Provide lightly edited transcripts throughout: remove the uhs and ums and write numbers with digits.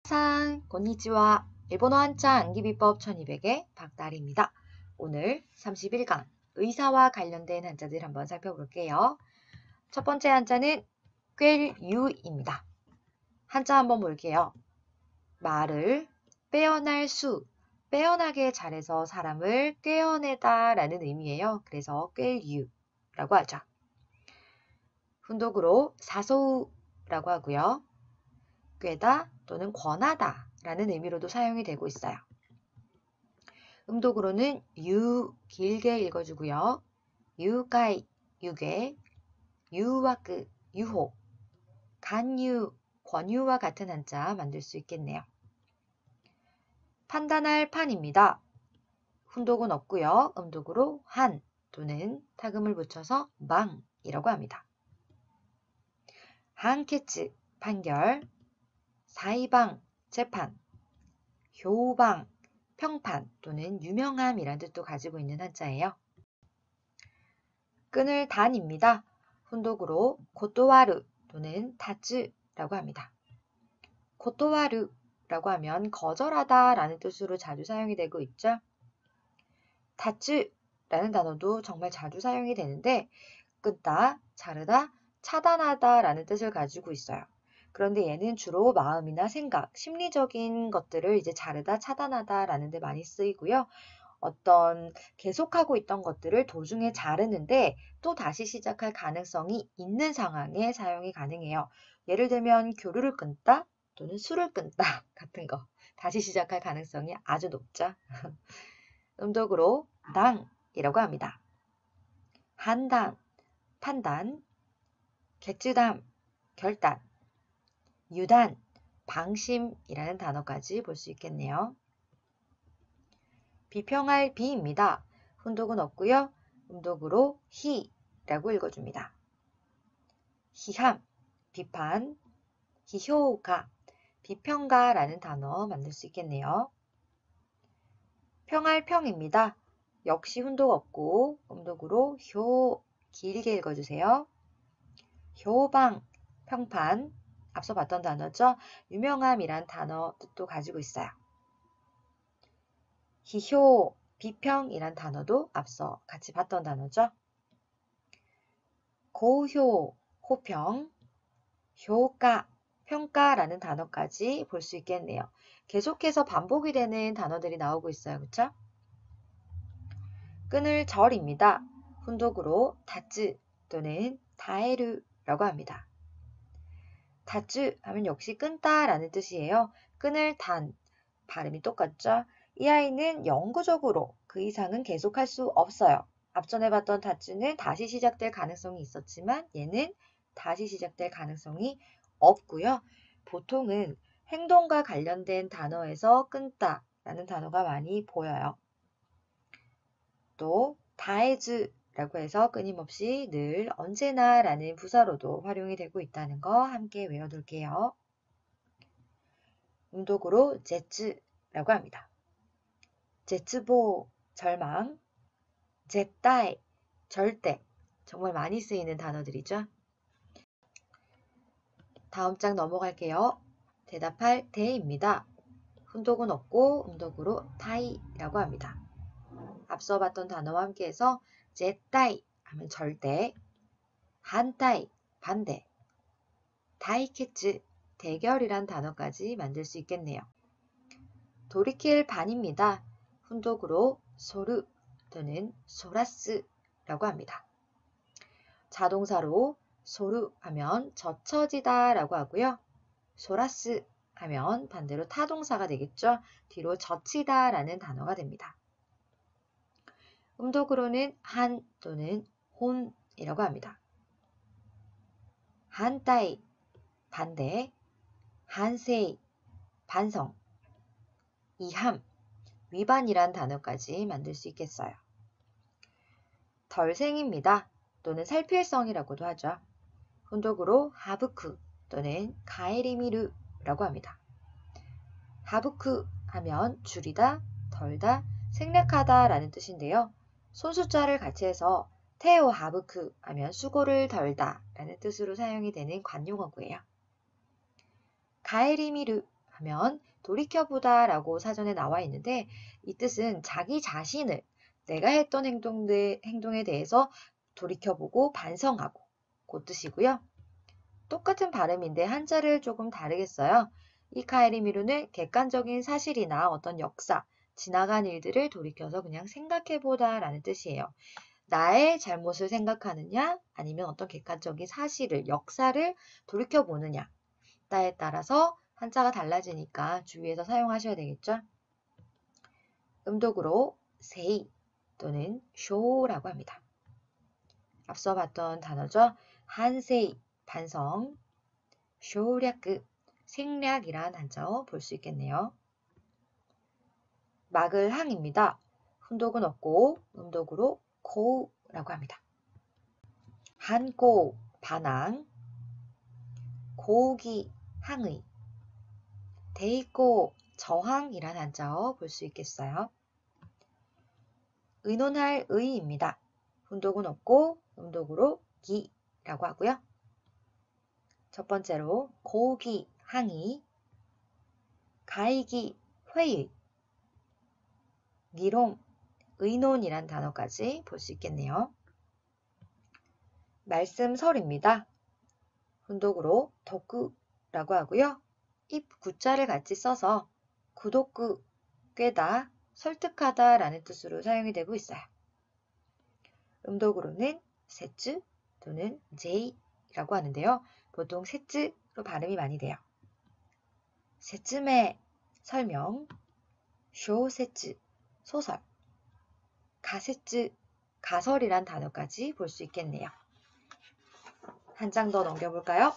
konnichiwa. 일본어 한자 암기 비법 1200의 박다리입니다. 오늘 31강 의사와 관련된 한자들 한번 살펴볼게요. 첫 번째 한자는 꿰유입니다. 한자 한번 볼게요. 말을 빼어날 수, 빼어나게 잘해서 사람을 꿰어내다 라는 의미예요. 그래서 꿰유라고 하죠. 훈독으로 사소우라고 하고요. 꿰다 또는 권하다 라는 의미로도 사용이 되고 있어요. 음독으로는 유 길게 읽어주고요. 유가이, 유괴, 유와크, 유호, 간유, 권유와 같은 한자 만들 수 있겠네요. 판단할 판입니다. 훈독은 없고요. 음독으로 한 또는 타금을 붙여서 망이라고 합니다. 한케츠, 판결, 사이방, 재판, 효방, 평판 또는 유명함이란 뜻도 가지고 있는 한자예요. 끈을 단입니다. 훈독으로 고토와르 또는 다츠라고 합니다. 고토와르라고 하면 거절하다 라는 뜻으로 자주 사용이 되고 있죠. 다츠라는 단어도 정말 자주 사용이 되는데 끊다, 자르다, 차단하다 라는 뜻을 가지고 있어요. 그런데 얘는 주로 마음이나 생각, 심리적인 것들을 이제 자르다, 차단하다 라는 데 많이 쓰이고요. 어떤 계속하고 있던 것들을 도중에 자르는데 또 다시 시작할 가능성이 있는 상황에 사용이 가능해요. 예를 들면 교류를 끊다 또는 술을 끊다 같은 거. 다시 시작할 가능성이 아주 높죠. 음독으로 당이라고 합니다. 한당, 판단, 객주담, 결단, 유단, 방심이라는 단어까지 볼 수 있겠네요. 비평할 비입니다. 훈독은 없고요. 음독으로 히라고 읽어줍니다. 희함, 비판, 희효가, 비평가라는 단어 만들 수 있겠네요. 평할 평입니다. 역시 훈독 없고 음독으로 효 길게 읽어주세요. 효방, 평판, 앞서 봤던 단어죠. 유명함이란 단어 뜻도 가지고 있어요. 희효, 비평이란 단어도 앞서 같이 봤던 단어죠. 고효, 호평, 효과, 평가라는 단어까지 볼 수 있겠네요. 계속해서 반복이 되는 단어들이 나오고 있어요. 그렇죠? 끈을 절입니다. 훈독으로 다쯔 또는 다에르라고 합니다. 다쯔 하면 역시 끊다라는 뜻이에요. 끈을 단, 발음이 똑같죠? 이 아이는 영구적으로 그 이상은 계속할 수 없어요. 앞전에 봤던 다쯔는 다시 시작될 가능성이 있었지만 얘는 다시 시작될 가능성이 없고요. 보통은 행동과 관련된 단어에서 끊다라는 단어가 많이 보여요. 또 다에즈라고 해서 끊임없이 늘 언제나 라는 부사로도 활용이 되고 있다는 거 함께 외워둘게요. 음독으로 제츠라고 합니다. 제츠보, 절망, 제따이, 절대, 정말 많이 쓰이는 단어들이죠. 다음 장 넘어갈게요. 대답할 대입니다. 훈독은 없고 음독으로 타이라고 합니다. 앞서 봤던 단어와 함께해서 제따이 하면 절대, 한따이, 반대, 다이케츠, 대결이란 단어까지 만들 수 있겠네요. 돌이킬 반입니다. 훈독으로 소르 또는 소라스라고 합니다. 자동사로 소르 하면 젖혀지다 라고 하고요. 소라스 하면 반대로 타동사가 되겠죠. 뒤로 젖히다 라는 단어가 됩니다. 음독으로는 한 또는 혼이라고 합니다. 한따이, 반대, 한세이, 반성, 이함, 위반이란 단어까지 만들 수 있겠어요. 덜생입니다. 또는 살필성이라고도 하죠. 훈독으로 하부쿠 또는 가에리미르라고 합니다. 하부쿠 하면 줄이다, 덜다, 생략하다 라는 뜻인데요. 손숫자를 같이 해서 테오 하부쿠 하면 수고를 덜다 라는 뜻으로 사용이 되는 관용어구예요. 가에리미르 하면 돌이켜보다 라고 사전에 나와 있는데 이 뜻은 자기 자신을 내가 했던 행동에 대해서 돌이켜보고 반성하고 그 뜻이고요. 똑같은 발음인데 한자를 조금 다르게 써요. 이 카에리미루는 객관적인 사실이나 어떤 역사, 지나간 일들을 돌이켜서 그냥 생각해보다 라는 뜻이에요. 나의 잘못을 생각하느냐 아니면 어떤 객관적인 사실을, 역사를 돌이켜보느냐 따에 따라서 한자가 달라지니까 주의해서 사용하셔야 되겠죠. 음독으로 세이 또는 쇼라고 합니다. 앞서 봤던 단어죠. 한세이, 반성, 쇼략그, 생략이란 한자어 볼 수 있겠네요. 막을 항입니다. 훈독은 없고 음독으로 고우라고 합니다. 한고, 반항, 고우기, 항의, 대있고, 저항이란 한자어 볼 수 있겠어요. 의논할 의입니다. 훈독은 없고 음독으로 기라고 하고요. 첫 번째로 고우기, 항의, 가이기, 회의, 기론, 의논이란 단어까지 볼 수 있겠네요. 말씀설입니다. 훈독으로 덕구라고 하고요. 입 구자를 같이 써서 구독구, 꿰다, 설득하다 라는 뜻으로 사용이 되고 있어요. 음독으로는 세쯔 또는 제이라고 하는데요. 보통 세쯔로 발음이 많이 돼요. 세쯔의 설명, 쇼세쯔, 소설, 가세쯔, 가설이란 단어까지 볼 수 있겠네요. 한 장 더 넘겨볼까요?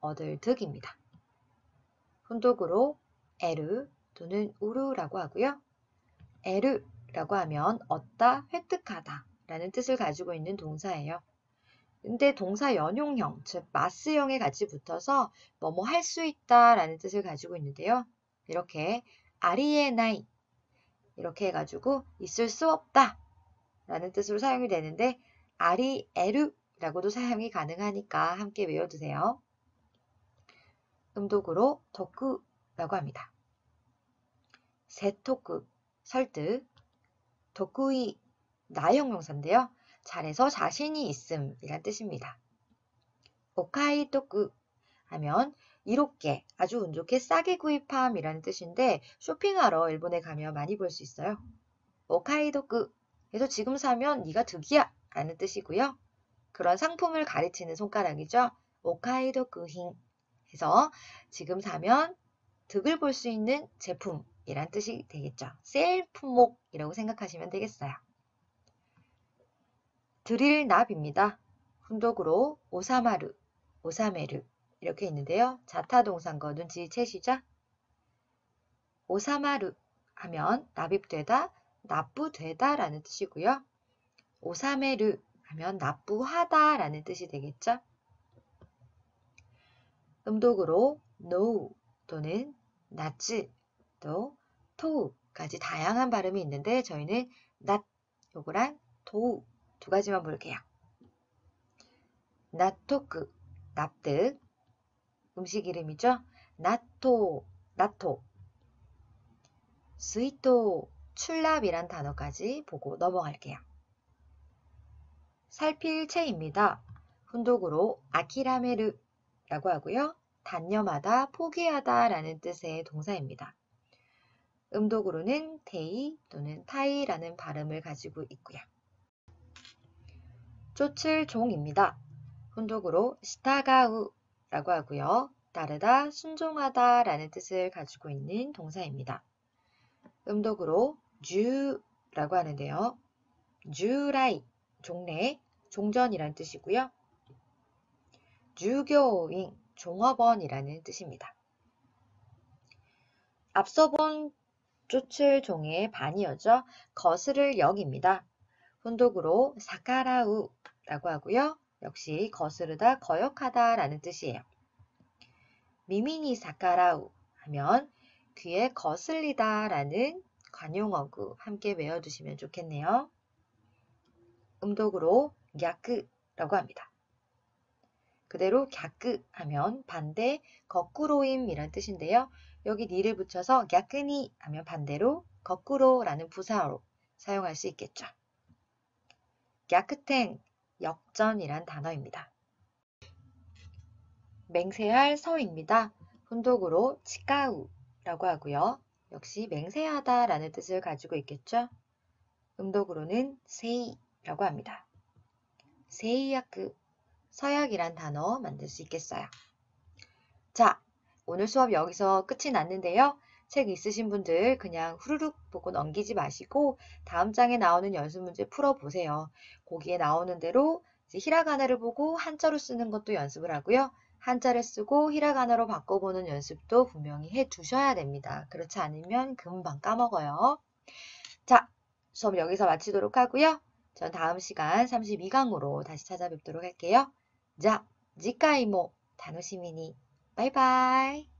어들득입니다. 훈독으로 에르 또는 우르라고 하고요. 에르라고 하면 얻다, 획득하다 라는 뜻을 가지고 있는 동사예요. 근데 동사 연용형, 즉 마스형에 같이 붙어서 뭐뭐 할 수 있다 라는 뜻을 가지고 있는데요. 이렇게 아리에나이 이렇게 해가지고 있을 수 없다 라는 뜻으로 사용이 되는데 아리에르라고도 사용이 가능하니까 함께 외워두세요. 음독으로 덕구라고 합니다. 세토쿠, 설득, 덕구이, 나형명사인데요. 잘해서 자신이 있음 이란 뜻입니다. 오카이토쿠 하면 이롭게, 아주 운 좋게 싸게 구입함 이라는 뜻인데 쇼핑하러 일본에 가면 많이 볼 수 있어요. 오카이도쿠 해서 지금 사면 네가 득이야 라는 뜻이고요. 그런 상품을 가리키는 손가락이죠. 오카이도쿠힌 해서 지금 사면 득을 볼 수 있는 제품이란 뜻이 되겠죠. 세일 품목이라고 생각하시면 되겠어요. 드릴 납입니다. 훈독으로 오사마르, 오사메르 이렇게 있는데요. 자타동사인 눈치채시죠? 오사마르 하면 납입되다, 납부되다 라는 뜻이고요. 오사메르 하면 납부하다 라는 뜻이 되겠죠? 음독으로 노우 또는 나츠 또 토우까지 다양한 발음이 있는데 저희는 낫 요거랑 도우 두 가지만 볼게요. 나토크 납득 음식 이름이죠. 나토 나토 스이토 출납이란 단어까지 보고 넘어갈게요. 살필 체입니다. 훈독으로 아키라메르라고 하고요. 단념하다, 포기하다 라는 뜻의 동사입니다. 음독으로는 테이 또는 타이라는 발음을 가지고 있고요. 쫓을 종입니다. 훈독으로 시타가우라고 하고요. 따르다, 순종하다 라는 뜻을 가지고 있는 동사입니다. 음독으로 주라고 하는데요. 주라이, 종래, 종전이라는 뜻이고요. 주교인, 종업원이라는 뜻입니다. 앞서 본 쫓을 종의 반이어죠. 거스를 역입니다. 훈독으로 사카라우라고 하고요. 역시 거스르다, 거역하다 라는 뜻이에요. 미미니 사카라우 하면 귀에 거슬리다 라는 관용어구 함께 외워두시면 좋겠네요. 음독으로 야크라고 합니다. 그대로 갸끄 하면 반대, 거꾸로임이란 뜻인데요. 여기 니를 붙여서 갸끄니 하면 반대로 거꾸로라는 부사로 사용할 수 있겠죠. 갸크탱, 역전이란 단어입니다. 맹세할 서입니다. 훈독으로 치까우라고 하고요. 역시 맹세하다 라는 뜻을 가지고 있겠죠. 음독으로는 세이라고 합니다. 세이야크, 서약이란 단어 만들 수 있겠어요. 자, 오늘 수업 여기서 끝이 났는데요. 책 있으신 분들 그냥 후루룩 보고 넘기지 마시고 다음 장에 나오는 연습 문제 풀어보세요. 거기에 나오는 대로 이제 히라가나를 보고 한자로 쓰는 것도 연습을 하고요. 한자를 쓰고 히라가나로 바꿔보는 연습도 분명히 해두셔야 됩니다. 그렇지 않으면 금방 까먹어요. 자, 수업 여기서 마치도록 하고요. 전 다음 시간 32강으로 다시 찾아뵙도록 할게요. 자, 지카이모 다노시미니. 바이바이.